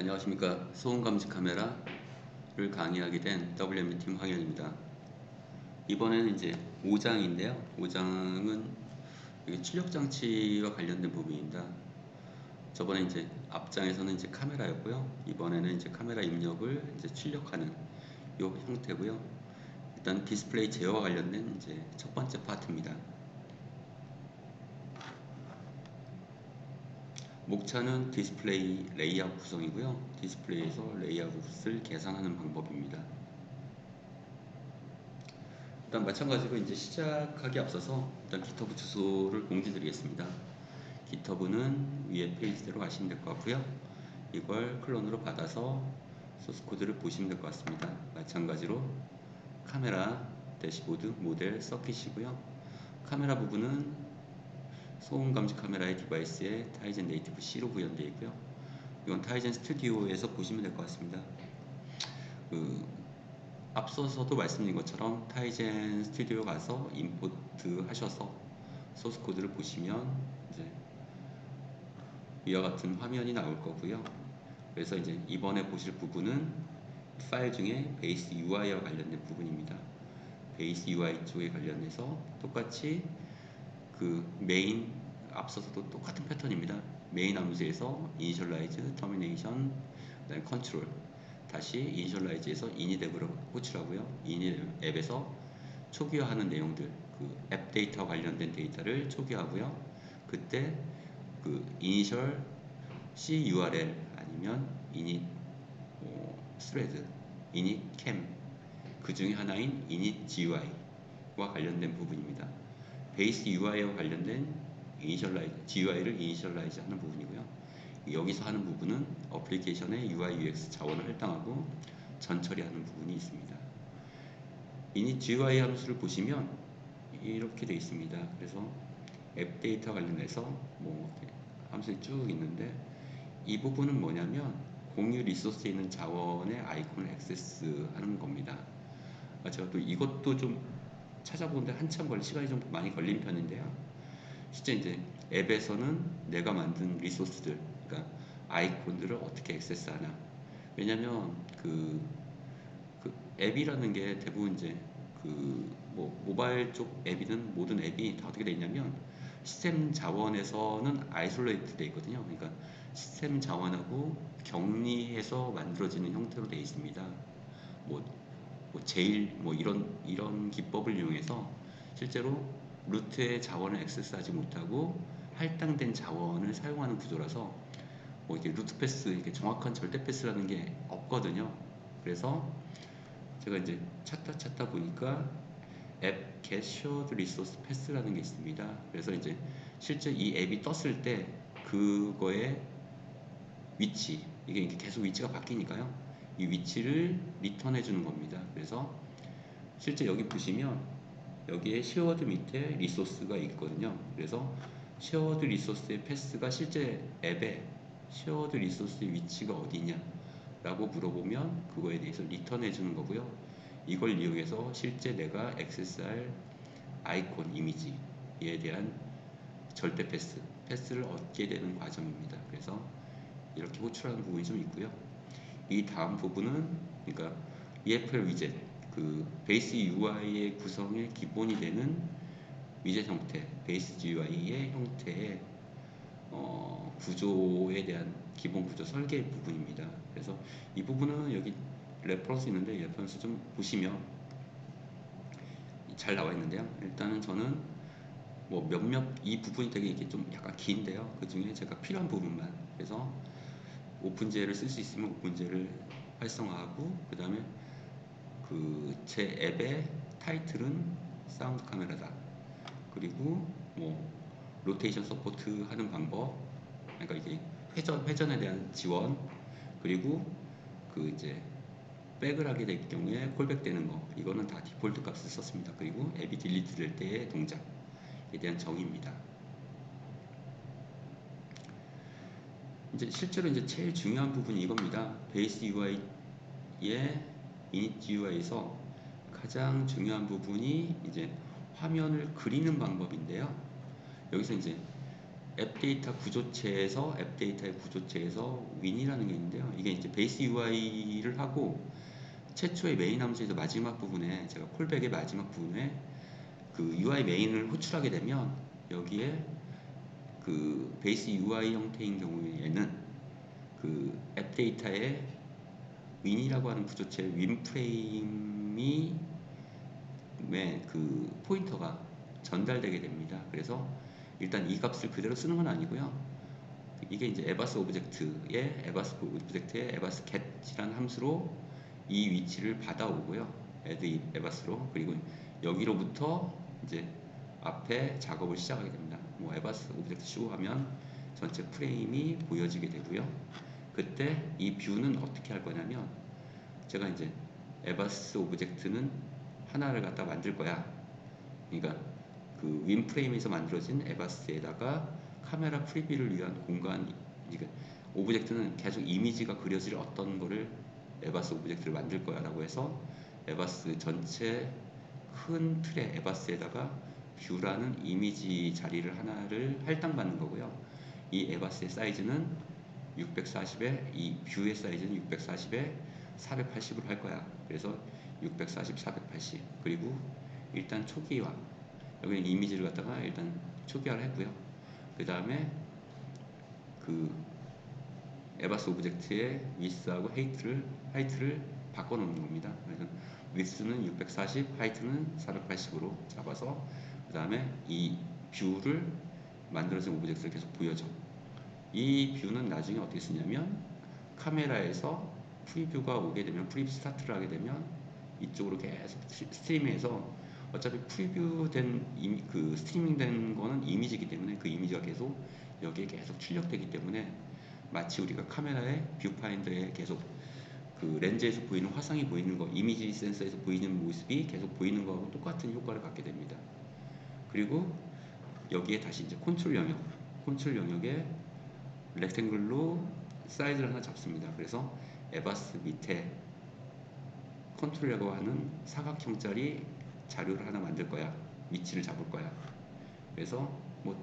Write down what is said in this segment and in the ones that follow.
안녕하십니까. 소음 감지 카메라를 강의하게 된 WMB 팀 황현입니다. 이번에는 이제 5장인데요. 5장은 출력 장치와 관련된 부분입니다. 저번에 이제 앞장에서는 이제 카메라였고요. 이번에는 이제 카메라 입력을 이제 출력하는 이 형태고요. 일단 디스플레이 제어와 관련된 이제 첫 번째 파트입니다. 목차는 디스플레이 레이아웃 구성이고요. 디스플레이에서 레이아웃을 계산하는 방법입니다. 일단 마찬가지로 이제 시작하기 앞서서 일단 GitHub 주소를 공지드리겠습니다. GitHub는 위에 페이지대로 가시면 될 것 같고요. 이걸 클론으로 받아서 소스 코드를 보시면 될 것 같습니다. 마찬가지로 카메라, 대시보드, 모델, 서킷이고요. 카메라 부분은 소음 감지 카메라의 디바이스에 타이젠 네이티브 C로 구현되어 있고요. 이건 타이젠 스튜디오에서 보시면 될 것 같습니다. 앞서서도 말씀드린 것처럼 타이젠 스튜디오 가서 임포트 하셔서 소스 코드를 보시면 이제 이와 같은 화면이 나올 거고요. 그래서 이제 이번에 보실 부분은 파일 중에 베이스 UI와 관련된 부분입니다. 베이스 UI 쪽에 관련해서 똑같이 그 메인, 앞서서도 똑같은 패턴입니다. 메인 함수에서 initialize, termination, 그다음에 control, 다시 initialize에서 init 앱으로 호출하고요. init 앱에서 초기화하는 내용들, 그 앱 데이터와 관련된 데이터를 초기화하고요. 그때 그 initial CURL 아니면 init thread, init cam 그 중에 하나인 init GUI와 관련된 부분입니다. 베이스 UI와 관련된 GUI를 이니셜라이즈 하는 부분이고요. 여기서 하는 부분은 어플리케이션의 UI UX 자원을 할당하고 전처리하는 부분이 있습니다. init GUI 함수를 보시면 이렇게 되어 있습니다. 그래서 앱 데이터 관련해서 뭐 함수가 쭉 있는데 이 부분은 뭐냐면 공유 리소스에 있는 자원의 아이콘을 액세스하는 겁니다. 제가 또 이것도 좀 찾아보는데 한참 시간이 좀 많이 걸린 편인데요. 실제 이제 앱에서는 내가 만든 리소스들, 그러니까 아이콘들을 어떻게 액세스하나. 왜냐면 그 앱이라는 게 대부분 이제 그 뭐 모바일 쪽 앱이든 모든 앱이 다 어떻게 돼 있냐면 시스템 자원에서는 아이솔레이트 돼 있거든요. 그러니까 시스템 자원하고 격리해서 만들어지는 형태로 돼 있습니다. 뭐, 제일 뭐 이런 기법을 이용해서 실제로 루트의 자원을 액세스하지 못하고 할당된 자원을 사용하는 구조라서 뭐 이게 루트 패스, 이렇게 정확한 절대 패스라는 게 없거든요. 그래서 제가 이제 찾다 보니까 앱 get shared resource pass라는 게 있습니다. 그래서 이제 실제 이 앱이 떴을 때 그거의 위치, 이게 계속 위치가 바뀌니까요. 이 위치를 리턴해 주는 겁니다. 그래서 실제 여기 보시면 여기에 shared 밑에 리소스가 있거든요. 그래서 shared 리소스의 패스가 실제 앱에 shared 리소스의 위치가 어디냐 라고 물어보면 그거에 대해서 리턴해 주는 거고요. 이걸 이용해서 실제 내가 액세스할 아이콘 이미지에 대한 절대 패스를 얻게 되는 과정입니다. 그래서 이렇게 호출하는 부분이 좀 있고요. 이 다음 부분은 그러니까 EFL 위젯, 그 베이스 UI의 구성의 기본이 되는 위젯 형태, 베이스 GUI의 형태의 구조에 대한 기본 구조 설계 부분입니다. 그래서 이 부분은 여기 레퍼런스 있는데 이 레퍼런스 좀 보시면 잘 나와 있는데요. 일단은 저는 뭐 몇몇 이 부분이 되게 이렇게 좀 약간 긴데요. 그 중에 제가 필요한 부분만, 그래서 오픈GL을 쓸 수 있으면 오픈GL을 활성화하고, 그 다음에 그 제 앱의 타이틀은 사운드 카메라다. 그리고 뭐 로테이션 서포트 하는 방법, 그러니까 이게 회전에 대한 지원, 그리고 그 이제 백을 하게 될 경우에 콜백 되는 거, 이거는 다 디폴트 값을 썼습니다. 그리고 앱이 딜리트 될 때의 동작에 대한 정의입니다. 이제 실제로 이제 제일 중요한 부분이 이겁니다. 베이스 UI의 init GUI에서 가장 중요한 부분이 이제 화면을 그리는 방법인데요. 여기서 이제 앱 데이터 구조체에서 앱 데이터의 구조체에서 윈이라는 게 있는데요. 이게 이제 베이스 UI를 하고 최초의 메인 함수에서 마지막 부분에 제가 콜백의 마지막 부분에 그 UI 메인을 호출하게 되면 여기에 그 베이스 UI 형태인 경우에는 그 앱 데이터의 윈이라고 하는 구조체 윈 프레임이 그 포인터가 전달되게 됩니다. 그래서 일단 이 값을 그대로 쓰는 건 아니고요. 이게 이제 에바스 오브젝트의 에바스 get이라는 함수로 이 위치를 받아오고요. add 에바스로. 그리고 여기로부터 이제 앞에 작업을 시작하게 됩니다. 뭐 에바스 오브젝트 show 하면 전체 프레임이 보여지게 되고요. 그때 이 뷰는 어떻게 할 거냐면 제가 이제 에바스 오브젝트는 하나를 갖다 만들 거야. 그러니까 그 윈 프레임에서 만들어진 에바스에다가 카메라 프리뷰를 위한 공간, 그러니까 오브젝트는 계속 이미지가 그려질 어떤 거를 에바스 오브젝트를 만들 거야 라고 해서 에바스 전체 큰 틀의 에바스에다가 뷰라는 이미지 자리를 하나를 할당받는 거고요. 이 에바스의 사이즈는 640에 이 뷰의 사이즈는 640에 480으로 할 거야. 그래서 640, 480. 그리고 일단 초기화. 여기는 이미지를 갖다가 일단 초기화를 했고요. 그 다음에 그 에바스 오브젝트의 위스하고 하이트를 바꿔놓는 겁니다. 그래서 위스는 640, 하이트는 480으로 잡아서 그 다음에 이 뷰를 만들어진 오브젝트를 계속 보여줘. 이 뷰는 나중에 어떻게 쓰냐면 카메라에서 프리뷰가 오게 되면 프리뷰 스타트를 하게 되면 이쪽으로 계속 스트리밍해서 어차피 프리뷰된 그 스트리밍된 거는 이미지이기 때문에 그 이미지가 계속 여기에 계속 출력되기 때문에 마치 우리가 카메라의 뷰파인더에 계속 그 렌즈에서 보이는 화상이 보이는 거, 이미지 센서에서 보이는 모습이 계속 보이는 거하고 똑같은 효과를 갖게 됩니다. 그리고 여기에 다시 이제 컨트롤 영역에 렉탱글로 사이즈를 하나 잡습니다. 그래서 에바스 밑에 컨트롤이라고 하는 사각형짜리 자료를 하나 만들 거야. 위치를 잡을 거야. 그래서 뭐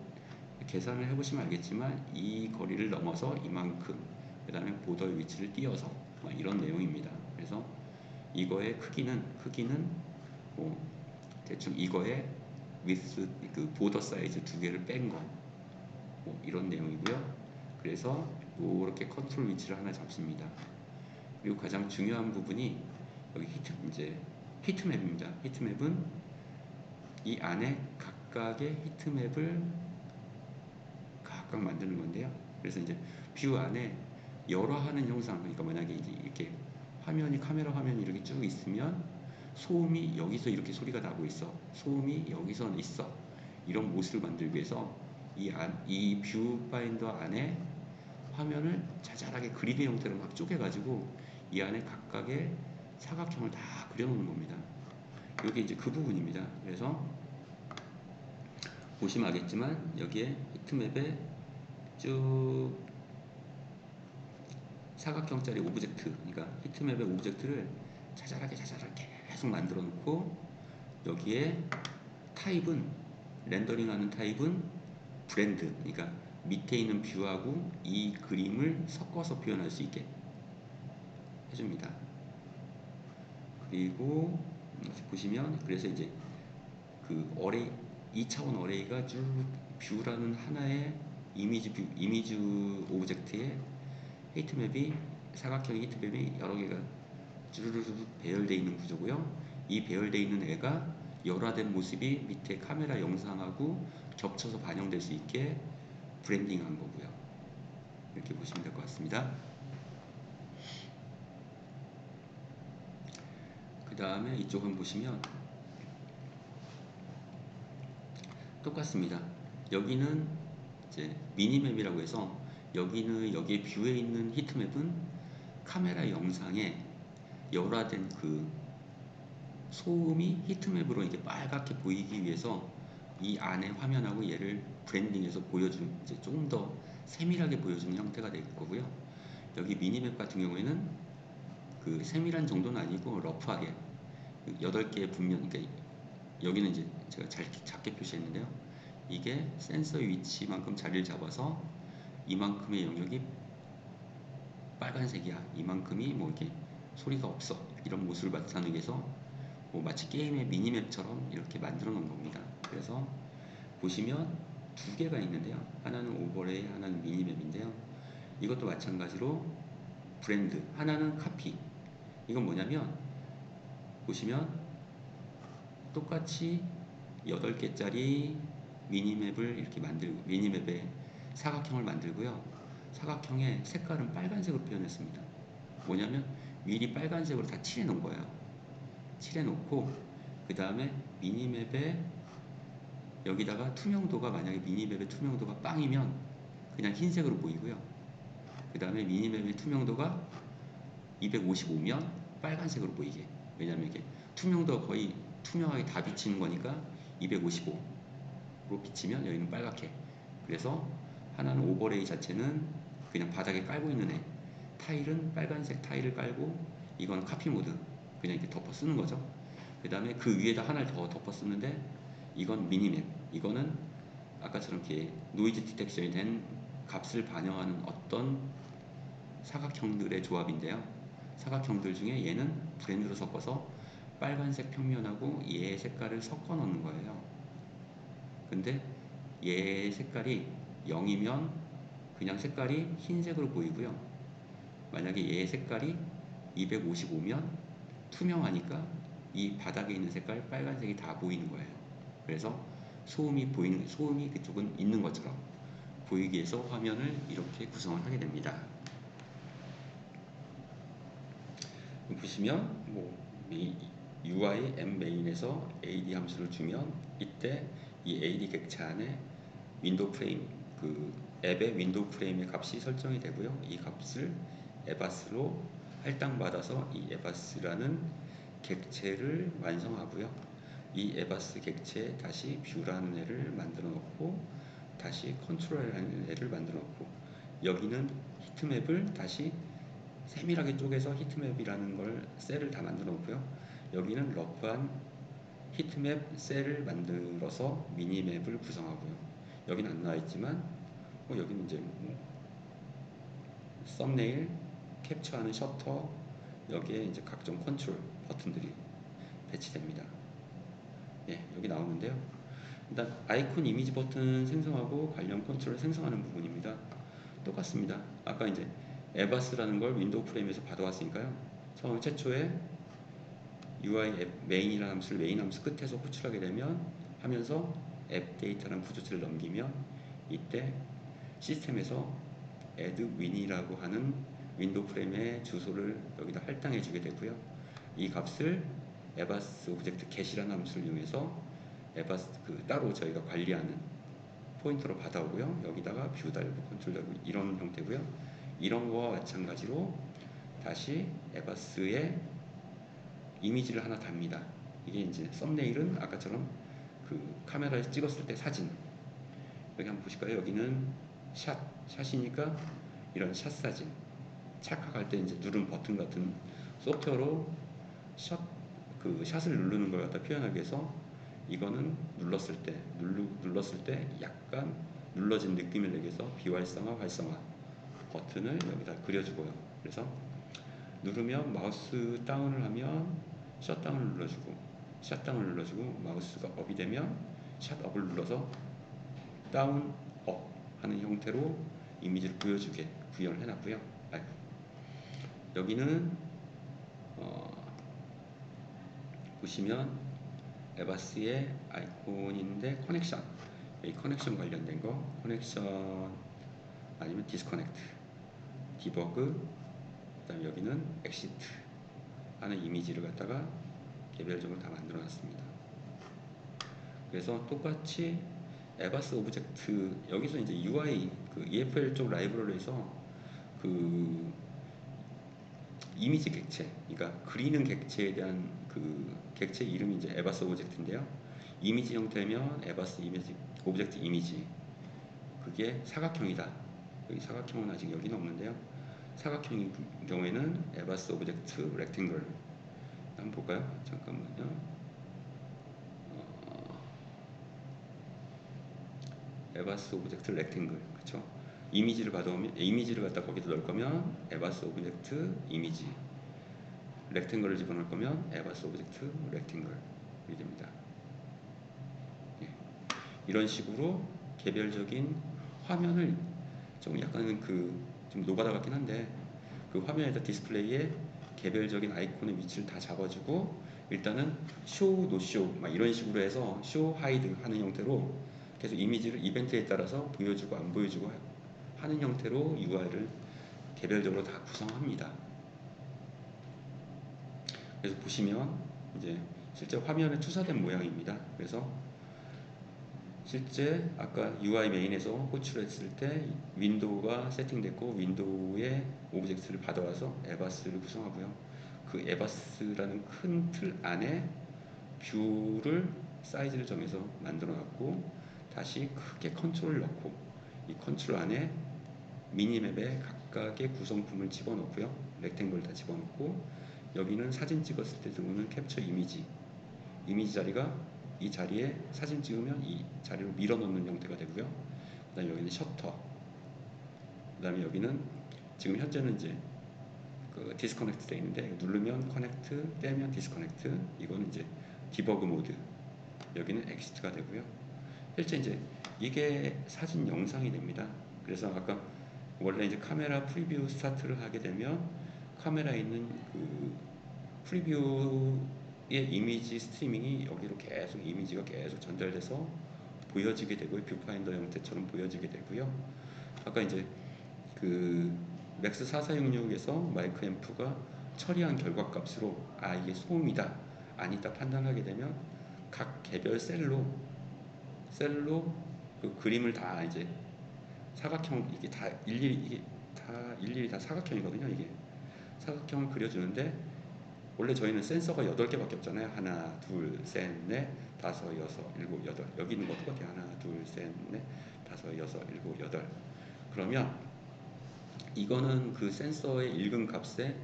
계산을 해보시면 알겠지만 이 거리를 넘어서 이만큼, 그 다음에 보더의 위치를 띄어서 이런 내용입니다. 그래서 이거의 크기는 뭐 대충 이거의 위스 그 보더 사이즈 두 개를 뺀 거, 뭐 이런 내용이고요. 그래서 이렇게 컨트롤 위치를 하나 잡습니다. 그리고 가장 중요한 부분이 여기 히트맵입니다. 히트맵은 이 안에 각각의 히트맵을 각각 만드는 건데요. 그래서 이제 뷰 안에 여러 하는 형상, 그러니까 만약에 이제 이렇게 카메라 화면이 이렇게 쭉 있으면 소음이 여기서 이렇게 소리가 나고 있어. 소음이 여기서 있어. 이런 모습을 만들기 위해서 이 뷰파인더 안에 화면을 자잘하게 그리드 형태로 막 쪼개가지고 이 안에 각각의 사각형을 다 그려놓는 겁니다. 이게 이제 그 부분입니다. 그래서 보시면 알겠지만 여기에 히트맵에 쭉 사각형짜리 오브젝트, 그러니까 히트맵의 오브젝트를 자잘하게 계속 만들어 놓고 여기에 타입은 렌더링하는 타입은 브랜드, 그러니까 밑에 있는 뷰하고 이 그림을 섞어서 표현할 수 있게 해줍니다. 그리고 보시면 그래서 이제 그 어레이 2차원 어레이가 쭉 뷰라는 하나의 이미지 오브젝트에 히트맵이 사각형 히트맵이 여러 개가 쭈르르 배열되어 있는 구조고요. 이 배열되어 있는 애가 열화된 모습이 밑에 카메라 영상하고 겹쳐서 반영될 수 있게 브랜딩한 거고요. 이렇게 보시면 될 것 같습니다. 그 다음에 이쪽 한번 보시면 똑같습니다. 여기는 이제 미니맵이라고 해서 여기에 뷰에 있는 히트맵은 카메라 영상에 열화된 그 소음이 히트맵으로 이렇게 빨갛게 보이기 위해서 이 안에 화면하고 얘를 브랜딩해서 보여주는, 이제 조금 더 세밀하게 보여주는 형태가 될 거고요. 여기 미니맵 같은 경우에는 그 세밀한 정도는 아니고 러프하게 8개의 분면, 그러니까 여기는 이제 제가 작게 표시했는데요. 이게 센서의 위치만큼 자리를 잡아서 이만큼의 영역이 빨간색이야. 이만큼이 뭐 이렇게 소리가 없어. 이런 모습을 나타내기 위해서 뭐 마치 게임의 미니맵처럼 이렇게 만들어 놓은 겁니다. 그래서 보시면 두 개가 있는데요. 하나는 오버레이, 하나는 미니맵인데요. 이것도 마찬가지로 브랜드, 하나는 카피. 이건 뭐냐면 보시면 똑같이 8개짜리 미니맵을 이렇게 만들고 미니맵에 사각형을 만들고요. 사각형의 색깔은 빨간색으로 표현했습니다. 뭐냐면 미리 빨간색으로 다 칠해 놓은 거예요. 칠해 놓고 그 다음에 미니맵에 여기다가 투명도가 만약에 미니맵의 투명도가 빵이면 그냥 흰색으로 보이고요. 그 다음에 미니맵의 투명도가 255면 빨간색으로 보이게. 왜냐면 이게 투명도가 거의 투명하게 다 비치는 거니까 255로 비치면 여기는 빨갛게. 그래서 하나는 오버레이 자체는 그냥 바닥에 깔고 있는 애. 타일은 빨간색 타일을 깔고 이건 카피 모드. 그냥 이렇게 덮어 쓰는 거죠. 그 다음에 그 위에다 하나를 더 덮어 쓰는데 이건 미니맵. 이거는 아까처럼 이렇게 노이즈 디텍션이 된 값을 반영하는 어떤 사각형들의 조합인데요. 사각형들 중에 얘는 브랜드로 섞어서 빨간색 평면하고 얘의 색깔을 섞어 넣는 거예요. 근데 얘의 색깔이 0이면 그냥 색깔이 흰색으로 보이고요. 만약에 얘의 색깔이 255면 투명하니까 이 바닥에 있는 색깔 빨간색이 다 보이는 거예요. 그래서 소음이 그쪽은 있는 것처럼 보이기 위해서 화면을 이렇게 구성을 하게 됩니다. 보시면 이 UI mMain에서 AD 함수를 주면 이때 이 AD 객체 안에 윈도우 프레임 그 앱의 윈도우 프레임의 값이 설정이 되고요. 이 값을 에바스로 할당받아서 이 에바스라는 객체를 완성하고요. 이 에바스 객체에 다시 뷰라는 애를 만들어 놓고 다시 컨트롤이라는 애를 만들어 놓고 여기는 히트맵을 다시 세밀하게 쪼개서 히트맵이라는 걸 셀을 다 만들어 놓고요. 여기는 러프한 히트맵 셀을 만들어서 미니맵을 구성하고요. 여기는 안 나와 있지만 여기는 이제 썸네일, 캡처하는 셔터, 여기에 이제 각종 컨트롤 버튼들이 배치됩니다. 예, 여기 나오는데요. 일단 아이콘 이미지 버튼 생성하고 관련 컨트롤을 생성하는 부분입니다. 똑같습니다. 아까 이제 에바스라는 걸 윈도우 프레임에서 받아왔으니까요. 처음 최초에 UI 앱 메인이라는 함수를 메인 함수 끝에서 호출하게 되면 하면서 앱 데이터라는 부조체를 넘기면 이때 시스템에서 add win이라고 하는 윈도우 프레임의 주소를 여기다 할당해 주게 되고요. 이 값을 에바스 오브젝트 get이라는 함수를 이용해서 에바스 따로 저희가 관리하는 포인터로 받아오고요. 여기다가 뷰 달고 컨트롤 달고 이런 형태고요. 이런 거와 마찬가지로 다시 에바스에 이미지를 하나 답니다. 이게 이제 썸네일은 아까처럼 그 카메라에서 찍었을 때 사진. 여기 한번 보실까요? 여기는 샷이니까 이런 샷 사진. 착각할 때 이제 누른 버튼 같은 소프트웨어로 샷을 누르는 걸 갖다 표현하기 위해서 이거는 눌렀을 때 약간 눌러진 느낌을 내기 위해서 비활성화, 활성화 버튼을 여기다 그려주고요. 그래서 누르면 마우스 다운을 하면 셧다운을 눌러주고 샷다운을 눌러주고 마우스가 업이 되면 샷업을 눌러서 다운, 업 하는 형태로 이미지를 보여주게 구현을 해놨고요. 여기는 보시면 에바스의 아이콘인데 커넥션, 이 커넥션 관련된 거, 커넥션 아니면 디스커넥트, 디버그, 그다음 여기는 엑시트 하는 이미지를 갖다가 개별적으로 다 만들어 놨습니다. 그래서 똑같이 에바스 오브젝트 여기서 이제 UI 그 EFL 쪽 라이브러리에서 그 이미지 객체, 그러니까 그리는 객체에 대한 그 객체 이름이 이제 에바스 오브젝트인데요. 이미지 형태면 에바스 이미지 오브젝트 이미지. 그게 사각형이다. 여기 사각형은 아직 여기는 없는데요. 사각형인 경우에는 에바스 오브젝트 렉탱글. 한번 볼까요? 잠깐만요. 에바스 오브젝트 렉탱글, 그렇죠? 이미지를 갖다 거기다 넣을 거면 에바스 오브젝트 이미지, 렉탱글을 집어넣을 거면 에바스 오브젝트 렉탱글 이렇게 됩니다. 예. 이런 식으로 개별적인 화면을 좀 약간은 좀 노가다 같긴 한데 그 화면에다 디스플레이에 개별적인 아이콘의 위치를 다 잡아주고 일단은 쇼, 노쇼 막 이런 식으로 해서 쇼, 하이드 하는 형태로 계속 이미지를 이벤트에 따라서 보여주고 안 보여주고 하는 형태로 UI를 개별적으로 다 구성합니다. 그래서 보시면 이제 실제 화면에 투사된 모양입니다. 그래서 실제 아까 UI 메인에서 호출했을 때 윈도우가 세팅됐고 윈도우의 오브젝트를 받아와서 에바스를 구성하고요. 그 에바스라는 큰 틀 안에 뷰를 사이즈를 정해서 만들어 놨고 다시 크게 컨트롤을 넣고 이 컨트롤 안에 미니맵에 각각의 구성품을 집어넣고요. 렉탱글 다 집어넣고 여기는 사진 찍었을 때 들어오는 캡처 이미지 자리가 이 자리에 사진 찍으면 이 자리로 밀어넣는 형태가 되고요. 그 다음에 여기는 셔터, 그 다음에 여기는 지금 현재는 이제 디스커넥트 되어 있는데 누르면 커넥트, 떼면 디스커넥트, 이거는 이제 디버그 모드, 여기는 엑시트가 되고요. 실제 이제 이게 사진 영상이 됩니다. 그래서 아까 원래 이제 카메라 프리뷰 스타트를 하게 되면 카메라에 있는 프리뷰의 이미지 스트리밍이 여기로 계속 이미지가 계속 전달돼서 보여지게 되고요. 뷰파인더 형태처럼 보여지게 되고요. 아까 이제 맥스 4466에서 마이크 앰프가 처리한 결과값으로 이게 소음이다 아니다 판단하게 되면 각 개별 셀로 그 그림을 다 이제 사각형 이게 다 일일이 다 사각형이거든요. 이게 사각형을 그려주는데 원래 저희는 센서가 8개밖에 없잖아요. 하나, 둘, 셋, 넷, 다섯, 여섯, 일곱, 여덟. 여기 있는 거 똑같아요. 하나, 둘, 셋, 넷, 다섯, 여섯, 일곱, 여덟. 그러면 이거는 그 센서의 읽은 값에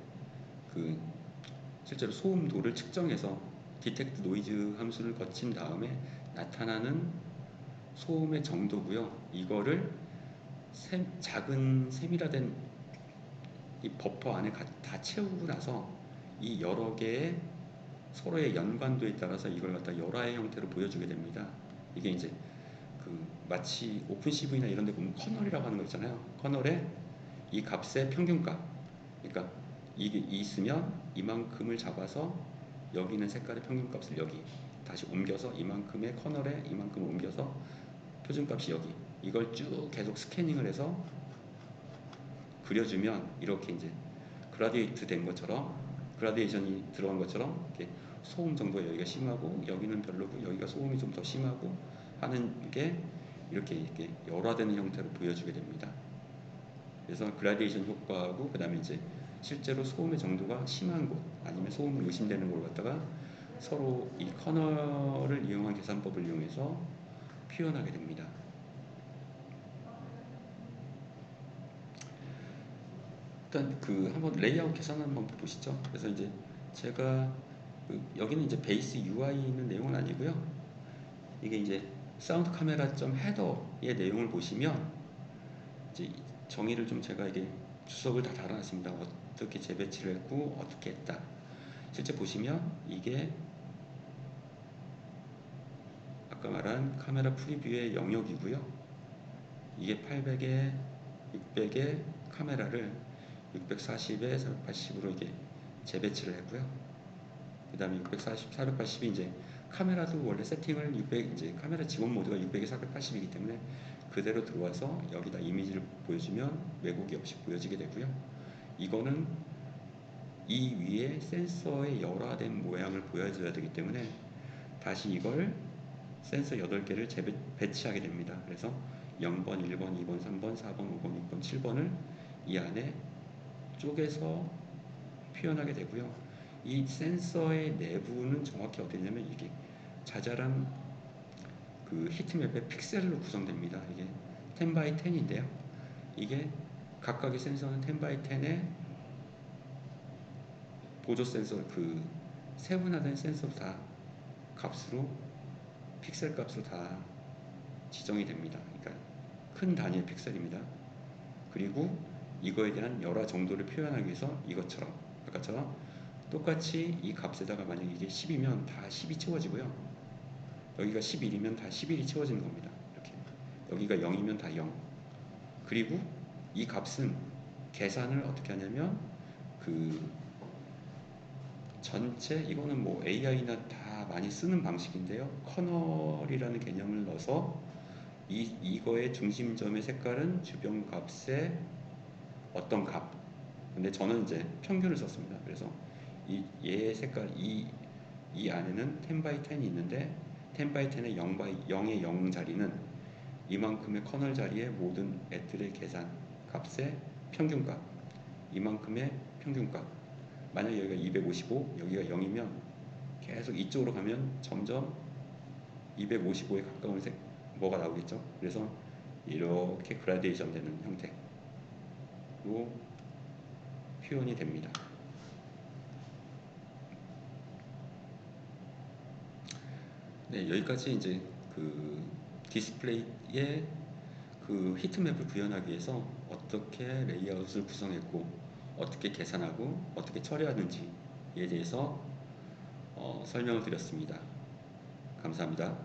실제로 소음도를 측정해서 디텍트 노이즈 함수를 거친 다음에 나타나는 소음의 정도고요. 이거를 작은 세밀화된 이 버퍼 안에 다 채우고 나서 이 여러 개의 서로의 연관도에 따라서 이걸 갖다 열화의 형태로 보여주게 됩니다. 이게 이제 마치 오픈CV나 이런 데 보면 커널이라고 하는 거 있잖아요. 커널에 이 값의 평균값, 그러니까 이게 있으면 이만큼을 잡아서 여기 있는 색깔의 평균값을 여기 다시 옮겨서 이만큼의 커널에 이만큼 옮겨서 표준값이 여기, 이걸 쭉 계속 스캐닝을 해서 그려주면 이렇게 이제 그라디에이트 된 것처럼, 그라디에이션이 들어간 것처럼 이렇게 소음 정도가 여기가 심하고 여기는 별로고 여기가 소음이 좀 더 심하고 하는 게 이렇게 열화되는 형태로 보여주게 됩니다. 그래서 그라디에이션 효과하고 그 다음에 이제 실제로 소음의 정도가 심한 곳 아니면 소음이 의심되는 곳을 갖다가 서로 이 커널을 이용한 계산법을 이용해서 표현하게 됩니다. 일단 한번 레이아웃 계산 한번 보시죠. 그래서 이제 제가 여기는 이제 베이스 UI 있는 내용은 아니고요. 이게 이제 사운드 카메라 점 헤더의 내용을 보시면 이제 정의를 좀 제가 이게 주석을 다 달아놨습니다. 어떻게 재배치를 했고 어떻게 했다. 실제 보시면 이게 아까 말한 카메라 프리뷰의 영역이고요. 이게 800에 600의 카메라를 640에 480으로 이게 재배치를 했고요. 그 다음에 640, 480이 이제 카메라도 원래 세팅을 600 이제 카메라 지원 모드가 600에 480이기 때문에 그대로 들어와서 여기다 이미지를 보여주면 왜곡이 없이 보여지게 되고요. 이거는 이 위에 센서의 열화된 모양을 보여줘야 되기 때문에 다시 이걸 센서 8개를 배치하게 됩니다. 그래서 0번, 1번, 2번, 3번, 4번, 5번, 6번, 7번을 이 안에 쪼개서 표현하게 되고요. 이 센서의 내부는 정확히 어떻게 되냐면 이게 자잘한 히트맵의 픽셀로 구성됩니다. 이게 10x10인데요. 이게 각각의 센서는 10x10의 보조 센서, 세분화된 센서 다 값으로 픽셀 값으로 다 지정이 됩니다. 그러니까 큰 단위의 픽셀입니다. 그리고 이거에 대한 열화 정도를 표현하기 위해서 이것처럼 아까처럼 똑같이 이 값에다가 만약에 이게 10이면 다 10이 채워지고요. 여기가 11이면 다 11이 채워지는 겁니다. 이렇게 여기가 0이면 다 0. 그리고 이 값은 계산을 어떻게 하냐면 그 전체 이거는 뭐 AI나 다 많이 쓰는 방식인데요. 커널이라는 개념을 넣어서 이거의 중심점의 색깔은 주변 값의 어떤 값. 근데 저는 이제 평균을 썼습니다. 그래서 얘의 색깔 이 안에는 10 by 10이 있는데 10 by 10의 0의 0 자리는 이만큼의 커널 자리의 모든 애들의 계산 값의 평균값. 이만큼의 평균값. 만약 여기가 255, 여기가 0이면 계속 이쪽으로 가면 점점 255에 가까운 색 뭐가 나오겠죠. 그래서 이렇게 그라데이션 되는 형태로 표현이 됩니다. 네, 여기까지 이제 그 디스플레이의 그 히트맵을 구현하기 위해서 어떻게 레이아웃을 구성했고 어떻게 계산하고 어떻게 처리하는지에 대해서 설명을 드렸습니다. 감사합니다.